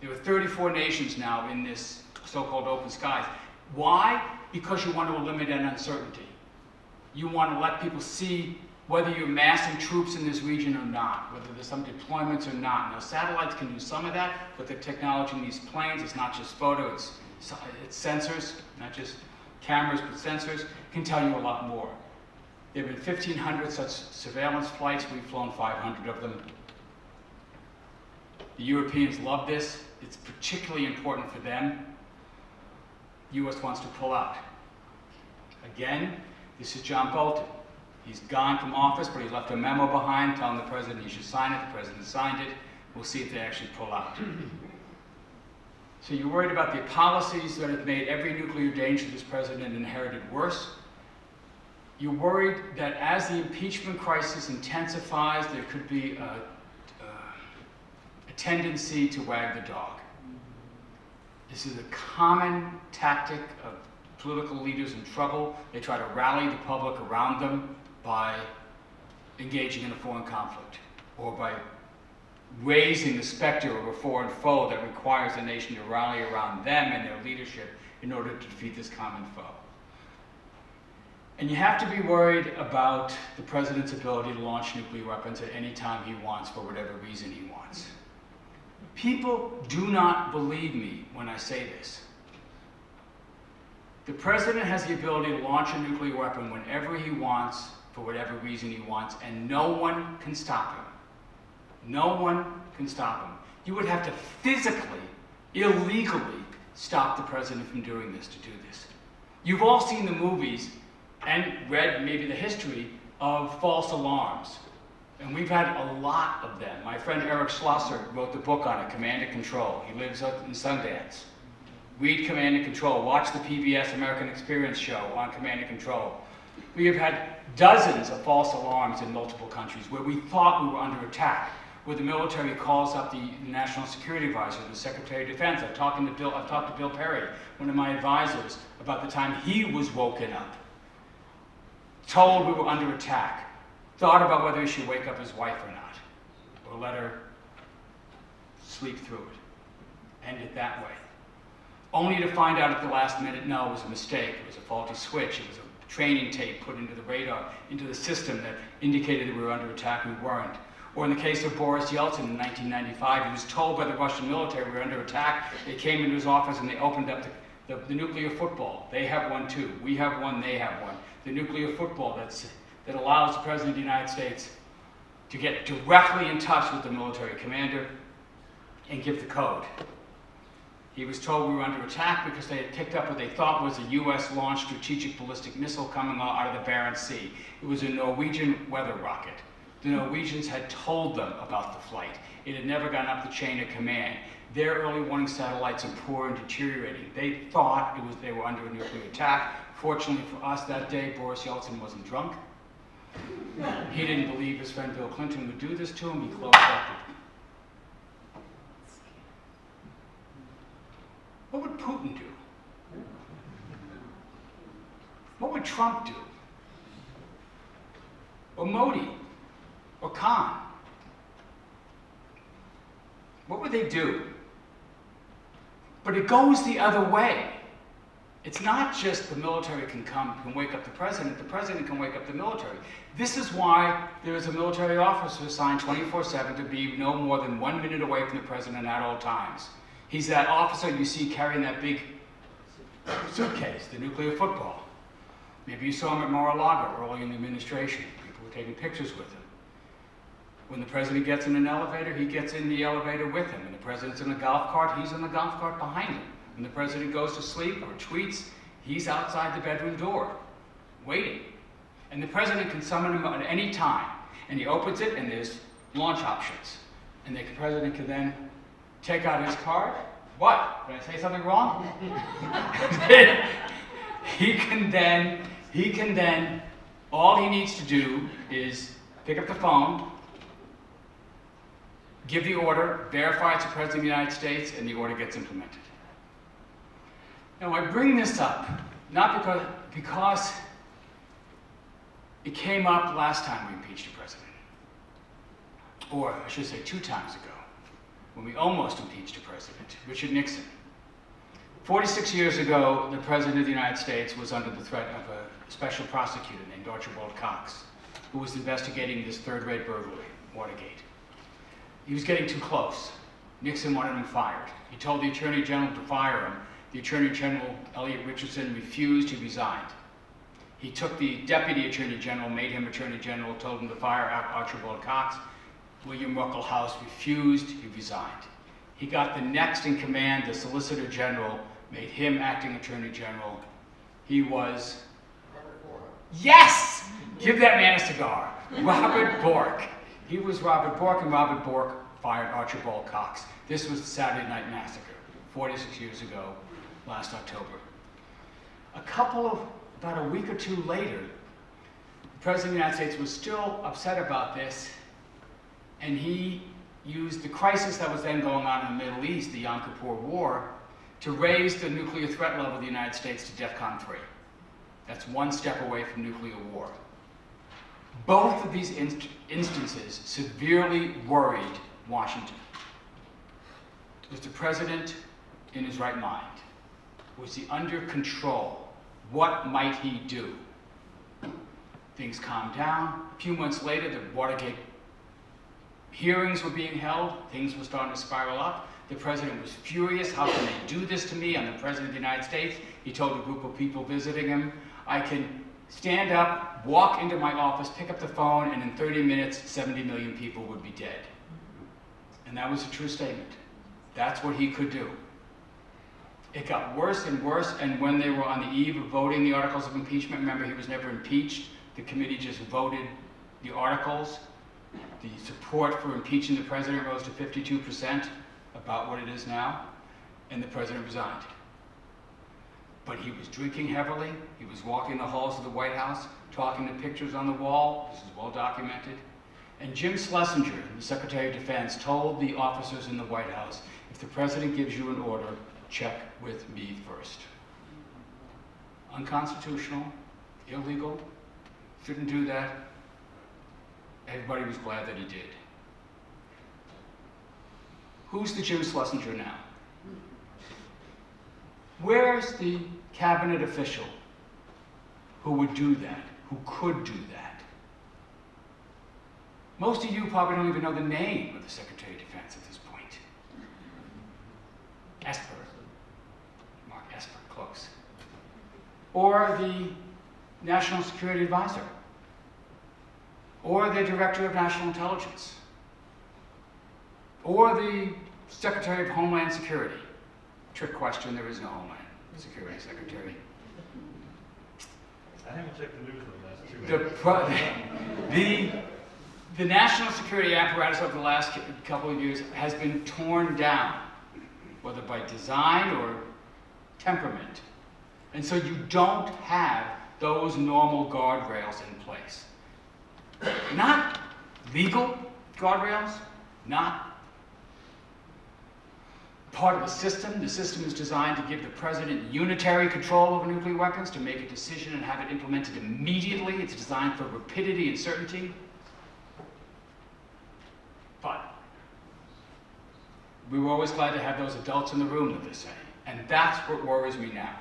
There are 34 nations now in this so-called Open Skies. Why? Because you want to eliminate uncertainty. You want to let people see whether you're massing troops in this region or not, whether there's some deployments or not. Now, satellites can do some of that, but the technology in these planes, it's not just photo, it's sensors, not just cameras, but sensors, can tell you a lot more. There have been 1,500 such surveillance flights. We've flown 500 of them. The Europeans love this. It's particularly important for them. The U.S. wants to pull out. Again, this is John Bolton. He's gone from office, but he left a memo behind telling the president he should sign it. The president signed it. We'll see if they actually pull out. So you're worried about the policies that have made every nuclear danger this president inherited worse. You're worried that as the impeachment crisis intensifies, there could be a tendency to wag the dog. This is a common tactic of political leaders in trouble. They try to rally the public around them by engaging in a foreign conflict or by raising the specter of a foreign foe that requires the nation to rally around them and their leadership in order to defeat this common foe. And you have to be worried about the president's ability to launch nuclear weapons at any time he wants for whatever reason he wants. People do not believe me when I say this. The president has the ability to launch a nuclear weapon whenever he wants, for whatever reason he wants, and no one can stop him. No one can stop him. You would have to physically, illegally stop the president from doing this, to do this. You've all seen the movies and read maybe the history of false alarms. And we've had a lot of them. My friend Eric Schlosser wrote the book on it, Command and Control. He lives up in Sundance. Read Command and Control. Watch the PBS American Experience show on Command and Control. We have had dozens of false alarms in multiple countries where we thought we were under attack, where the military calls up the National Security Advisor, the Secretary of Defense. I've talked to Bill Perry, one of my advisors, about the time he was woken up, told we were under attack, thought about whether he should wake up his wife or not, or let her sleep through it, end it that way. Only to find out at the last minute, no, it was a mistake, it was a faulty switch, it was a training tape put into the radar, into the system that indicated that we were under attack, we weren't. Or in the case of Boris Yeltsin in 1995, he was told by the Russian military we were under attack. They came into his office and they opened up the nuclear football. They have one too. We have one, they have one. The nuclear football that allows the President of the United States to get directly in touch with the military commander and give the code. He was told we were under attack because they had picked up what they thought was a U.S.-launched strategic ballistic missile coming out of the Barents Sea. It was a Norwegian weather rocket. The Norwegians had told them about the flight. It had never gotten up the chain of command. Their early warning satellites are poor and deteriorating. They thought they were under a nuclear attack. Fortunately for us that day, Boris Yeltsin wasn't drunk. He didn't believe his friend Bill Clinton would do this to him. He closed up. What would Putin do? What would Trump do? Or Modi? Or Khan? What would they do? But it goes the other way. It's not just the military can wake up the president can wake up the military. This is why there is a military officer assigned 24/7 to be no more than 1 minute away from the president at all times. He's that officer you see carrying that big suitcase, the nuclear football. Maybe you saw him at Mar-a-Lago early in the administration. People were taking pictures with him. When the president gets in an elevator, he gets in the elevator with him. When the president's in a golf cart, he's in the golf cart behind him. When the president goes to sleep or tweets, he's outside the bedroom door, waiting. And the president can summon him at any time. And he opens it, and there's launch options. And the president can then take out his card. What? Did I say something wrong? He can then, all he needs to do is pick up the phone, give the order, verify it's the President of the United States, and the order gets implemented. Now, I bring this up, not because it came up last time we impeached a president. Or, I should say, 2 times ago, when we almost impeached a president, Richard Nixon. 46 years ago, the President of the United States was under the threat of a special prosecutor named Archibald Cox, who was investigating this third-rate burglary, Watergate. He was getting too close. Nixon wanted him fired. He told the Attorney General to fire him. The Attorney General, Elliot Richardson, refused. He resigned. He took the Deputy Attorney General, made him Attorney General, told him to fire Archibald Cox. William Ruckelshaus refused. He resigned. He got the next in command, the Solicitor General, made him acting Attorney General. He was... Robert Bork. Yes! Give that man a cigar. Robert Bork. He was Robert Bork, and Robert Bork fired Archibald Cox. This was the Saturday Night Massacre, 46 years ago, last October. About a week or 2 later, the President of the United States was still upset about this, and he used the crisis that was then going on in the Middle East, the Yom Kippur War, to raise the nuclear threat level of the United States to DEFCON 3. That's 1 step away from nuclear war. Both of these instances severely worried Washington. Was the president in his right mind? Was he under control? What might he do? Things calmed down. A few months later, the Watergate hearings were being held. Things were starting to spiral up. The president was furious. How can they do this to me? I'm the president of the United States. He told a group of people visiting him, I can stand up, walk into my office, pick up the phone, and in 30 minutes, 70 million people would be dead. And that was a true statement. That's what he could do. It got worse and worse, and when they were on the eve of voting the articles of impeachment, remember, he was never impeached. The committee just voted the articles. The support for impeaching the president rose to 52%, about what it is now, and the president resigned. But he was drinking heavily. He was walking the halls of the White House, talking to pictures on the wall. This is well documented. And Jim Schlesinger, the Secretary of Defense, told the officers in the White House, if the president gives you an order, check with me first. Unconstitutional, illegal, shouldn't do that. Everybody was glad that he did. Who's the Jim Schlesinger now? Where's the cabinet official who would do that, who could do that? Most of you probably don't even know the name of the Secretary of Defense at this point. Esper. Mark Esper, close. Or the National Security Advisor. Or the Director of National Intelligence. Or the Secretary of Homeland Security. Trick question, there is no Homeland Security Secretary. I haven't checked the news for the last 2 weeks. The national security apparatus over the last couple of years has been torn down, whether by design or temperament. And so you don't have those normal guardrails in place. Not legal guardrails, not part of a system. The system is designed to give the president unitary control over nuclear weapons, to make a decision and have it implemented immediately. It's designed for rapidity and certainty. But we were always glad to have those adults in the room, that they say. And that's what worries me now.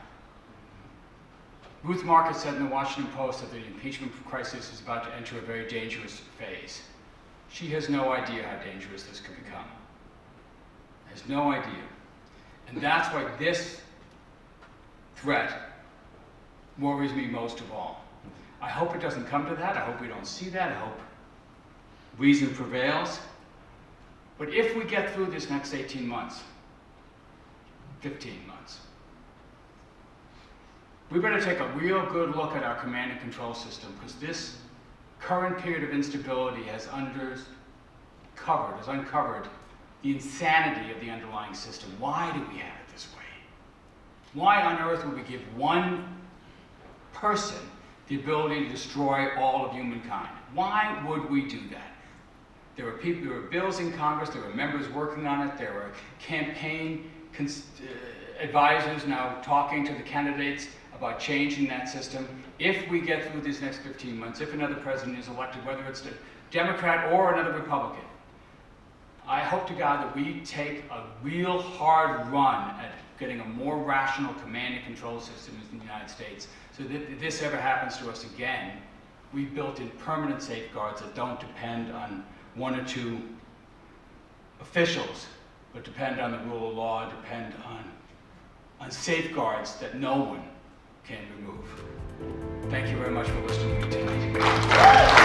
Ruth Marcus said in the Washington Post that the impeachment crisis is about to enter a very dangerous phase. She has no idea how dangerous this could become. Has no idea. And that's why this threat worries me most of all. I hope it doesn't come to that. I hope we don't see that. I hope reason prevails. But if we get through this next 18 months, 15 months, we better take a real good look at our command and control system, because this current period of instability has uncovered the insanity of the underlying system. Why do we have it this way? Why on earth would we give one person the ability to destroy all of humankind? Why would we do that? There were bills in Congress, there were members working on it, there were campaign advisors now talking to the candidates about changing that system. If we get through these next 15 months, if another president is elected, whether it's a Democrat or another Republican, I hope to God that we take a real hard run at getting a more rational command and control system in the United States, so that if this ever happens to us again, we've built in permanent safeguards that don't depend on one or two officials, but depend on the rule of law, depend on safeguards that no one can remove. Thank you very much for listening to me tonight.